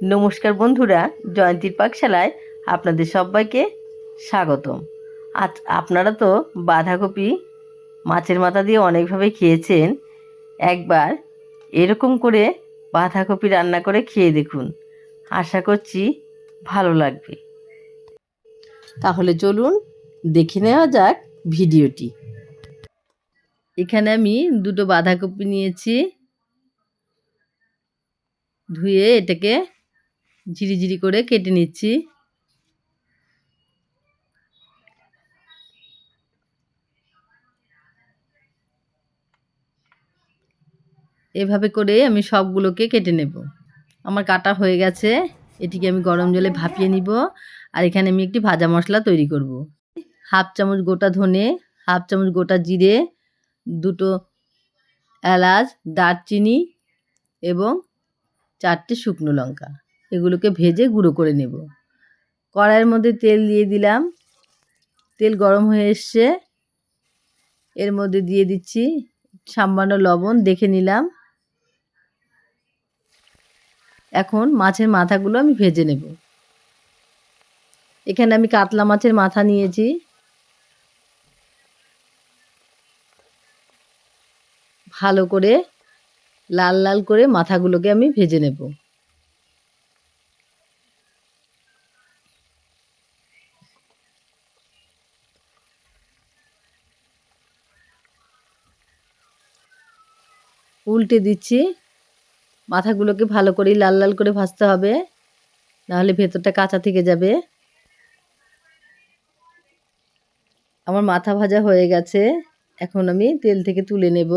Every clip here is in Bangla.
নমস্কার বন্ধুরা, জয়ন্তীর পাকশালায় আপনাদের সবাইকে স্বাগতম। আজ আপনারা তো বাঁধাকপি মাছের মাথা দিয়ে অনেকভাবে খেয়েছেন। একবার এরকম করে বাঁধাকপি রান্না করে খেয়ে দেখুন, আশা করছি ভালো লাগবে। তাহলে চলুন দেখে নেওয়া যাক ভিডিওটি। এখানে আমি দুটো বাঁধাকপি নিয়েছি, ধুয়ে এটাকে ঝিরিঝিরি করে কেটে নিচ্ছি। এভাবে করে আমি সবগুলোকে কেটে নেব। আমার কাটা হয়ে গেছে, এটিকে আমি গরম জলে ভাপিয়ে নিব। আর এখানে আমি একটি ভাজা মশলা তৈরি করব। হাফ চামচ গোটা ধনে, হাফ চামচ গোটা জিরে, দুটো এলাচ, দারচিনি এবং 4টে শুকনো লঙ্কা, এগুলোকে ভেজে গুঁড়ো করে নেব। কড়াইয়ের মধ্যে তেল দিয়ে দিলাম, তেল গরম হয়ে এসছে। এর মধ্যে দিয়ে দিচ্ছি সামান্য লবণ, দেখে নিলাম। এখন মাছের মাথাগুলো আমি ভেজে নেব। এখানে আমি কাতলা মাছের মাথা নিয়েছি। ভালো করে লাল লাল করে মাথাগুলোকে আমি ভেজে নেব। উল্টে দিচ্ছি। মাথাগুলোকে ভালো করে লাল লাল করে ভাজতে হবে, নাহলে ভেতরটা কাঁচা থেকে যাবে। আমার মাথা ভাজা হয়ে গেছে, এখন আমি তেল থেকে তুলে নেব।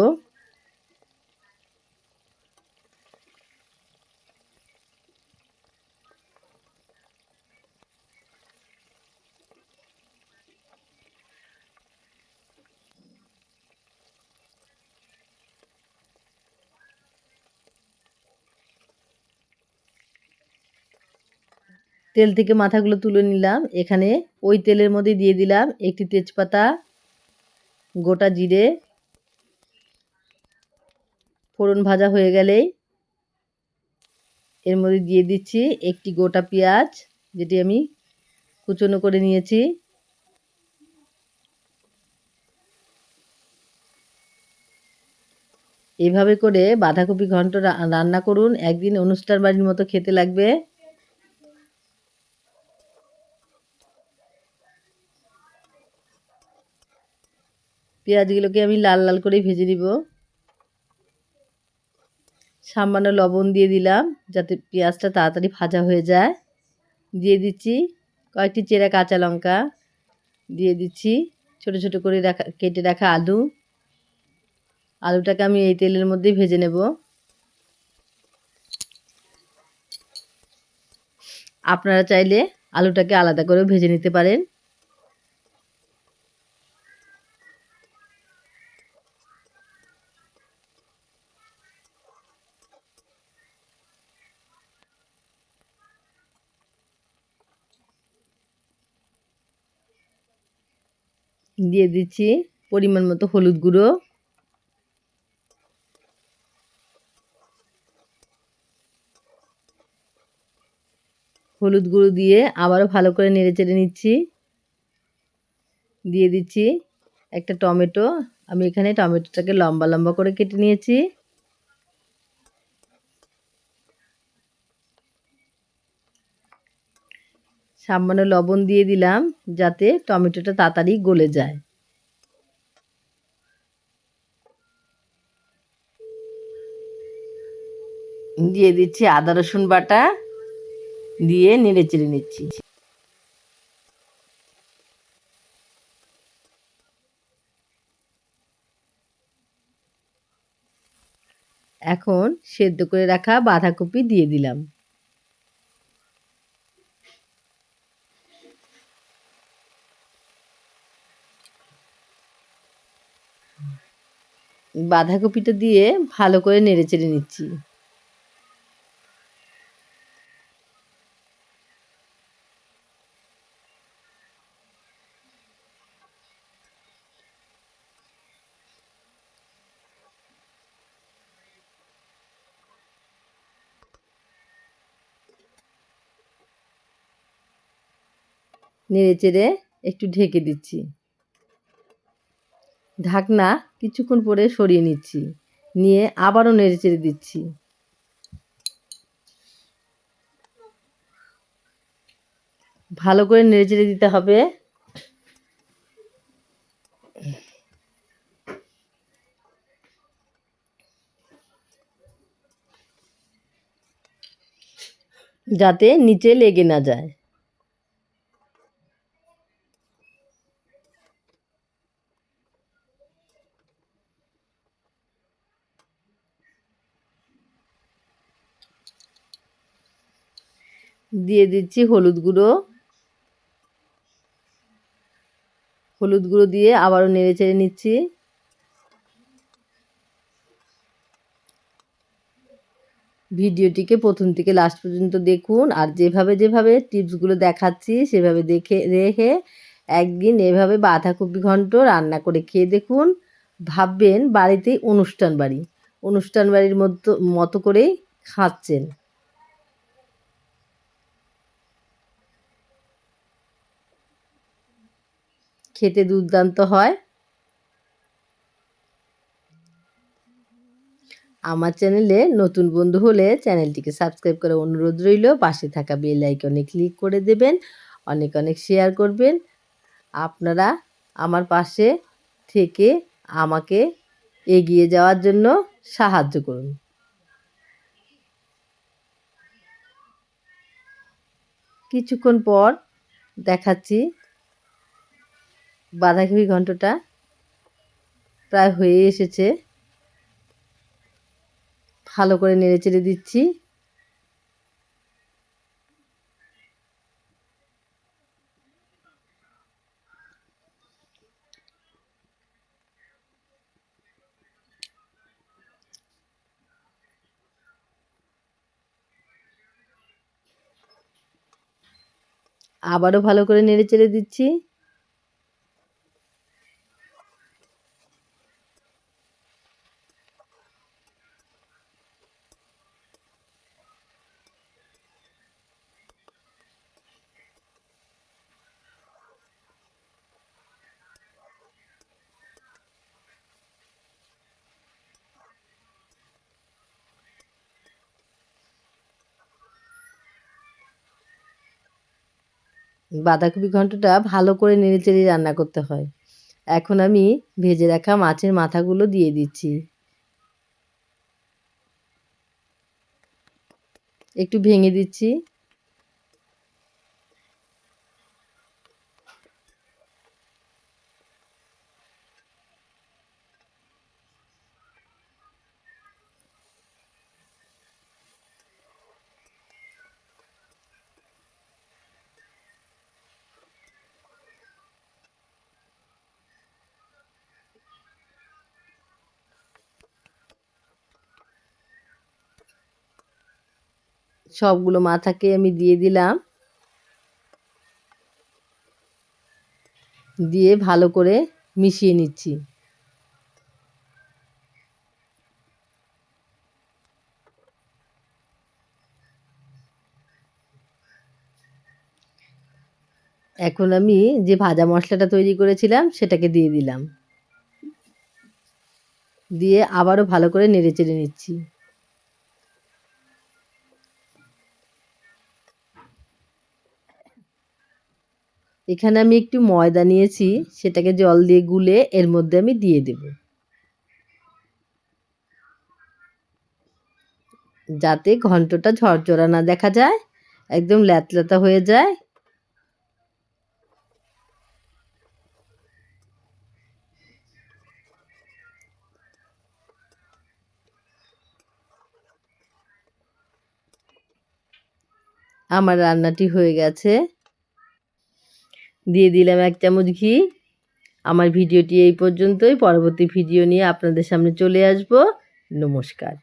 তেল থেকে মাথাগুলো তুলে নিলাম। এখানে ওই তেলের মধ্যে দিয়ে দিলাম একটি তেজপাতা, গোটা জিরে। ফোড়ন ভাজা হয়ে গেলেই এর মধ্যে দিয়ে দিচ্ছি একটি গোটা পেঁয়াজ, যেটি আমি কুচনো করে নিয়েছি। এভাবে করে বাঁধাকপি ঘন্ট রান্না করুন, একদিন অনুষ্ঠান বাড়ির মতো খেতে লাগবে। পেঁয়াজগুলোকে আমি লাল লাল করে ভেজে নিব। সামান্য লবণ দিয়ে দিলাম যাতে পেঁয়াজটা তাড়াতাড়ি ভাজা হয়ে যায়। দিয়ে দিচ্ছি কয়েকটি চেরা কাঁচা লঙ্কা, দিয়ে দিচ্ছি ছোট ছোট করে কেটে রাখা আলু। আলুটাকে আমি এই তেলের মধ্যেই ভেজে নেব। আপনারা চাইলে আলুটাকে আলাদা করেও ভেজে নিতে পারেন। দিয়ে দিচ্ছি পরিমাণ মতো হলুদ গুঁড়ো। হলুদ গুঁড়ো দিয়ে আবারও ভালো করে নেড়ে চেড়ে নিচ্ছি। দিয়ে দিচ্ছি একটা টমেটো। আমি এখানে টমেটোটাকে লম্বা লম্বা করে কেটে নিয়েছি। সামান্য লবণ দিয়ে দিলাম যাতে টমেটোটা তাড়াতাড়ি গলে যায়। দিয়ে দিচ্ছি আদা রসুন বাটা, দিয়ে নেড়ে চেড়ে নিচ্ছি। এখন সেদ্ধ করে রাখা বাঁধাকপি দিয়ে দিলাম। বাঁধাকপিটা দিয়ে ভালো করে নেড়ে চেড়ে নিচ্ছি। নেড়ে চেড়ে একটু ঢেকে দিচ্ছি। ঢাকনা কিছুক্ষণ পরে সরিয়ে নিচ্ছি, নিয়ে আবারও নেড়ে চেড়ে দিচ্ছি। ভালো করে নেড়ে চেড়ে দিতে হবে। যাতে নিচে লেগে না যায়। দিয়ে দিচ্ছি হলুদ গুঁড়ো। হলুদ গুঁড়ো দিয়ে আবারও নেড়ে চেড়ে নিচ্ছি। ভিডিওটিকে প্রথম থেকে লাস্ট পর্যন্ত দেখুন, আর যেভাবে টিপসগুলো দেখাচ্ছি সেভাবে রেখে একদিন এভাবে বাঁধাকপি ঘন্ট রান্না করে খেয়ে দেখুন। ভাববেন বাড়িতেই অনুষ্ঠান বাড়ির মতো করেই খাচ্ছেন। খেতে দুর্দান্ত হয়। আমার চ্যানেলে নতুন বন্ধু হলে চ্যানেলটিকে সাবস্ক্রাইব করে অনুরোধ রইল। পাশে থাকা বেল আইকনে ক্লিক করে দেবেন। অনেক অনেক শেয়ার করবেন। আপনারা আমার পাশে থেকে আমাকে এগিয়ে যাওয়ার জন্য সাহায্য করুন। কিছুক্ষণ পর দেখাচ্ছি বাঁধাকপি ঘন্টটা প্রায় হয়ে এসেছে। ভালো করে নেড়েচেড়ে দিচ্ছি। আবারও ভালো করে নেড়েচেড়ে দিচ্ছি। বাঁধাকপি ঘন্টটা ভালো করে নেড়েচেড়ে রান্না করতে হয়। এখন আমি ভেজে রাখা মাছের মাথাগুলো দিয়ে দিচ্ছি। একটু ভেঙে দিচ্ছি। সবগুলো মাথাকে আমি দিয়ে দিলাম। দিয়ে ভালো করে মিশিয়ে নিচ্ছি। এখন আমি যে ভাজা মশলাটা তৈরি করেছিলাম সেটাকে দিয়ে দিলাম। দিয়ে আবারও ভালো করে নেড়েচেড়ে নিচ্ছি। এখানে আমি একটু ময়দা নিয়েছি, সেটাকে জল দিয়ে গুলে এর মধ্যে আমি দিয়ে দেব, যাতে ঘন্টটা ঝরঝরা না দেখা যায়, একদম ল্যাতল্যাতা হয়ে যায়। আমার রান্নাটি হয়ে গেছে। দিয়ে দিলাম 1 চামচ ঘি। আমার ভিডিওটি এই পর্যন্তই। পরবর্তী ভিডিও নিয়ে আপনাদের সামনে চলে আসব। নমস্কার।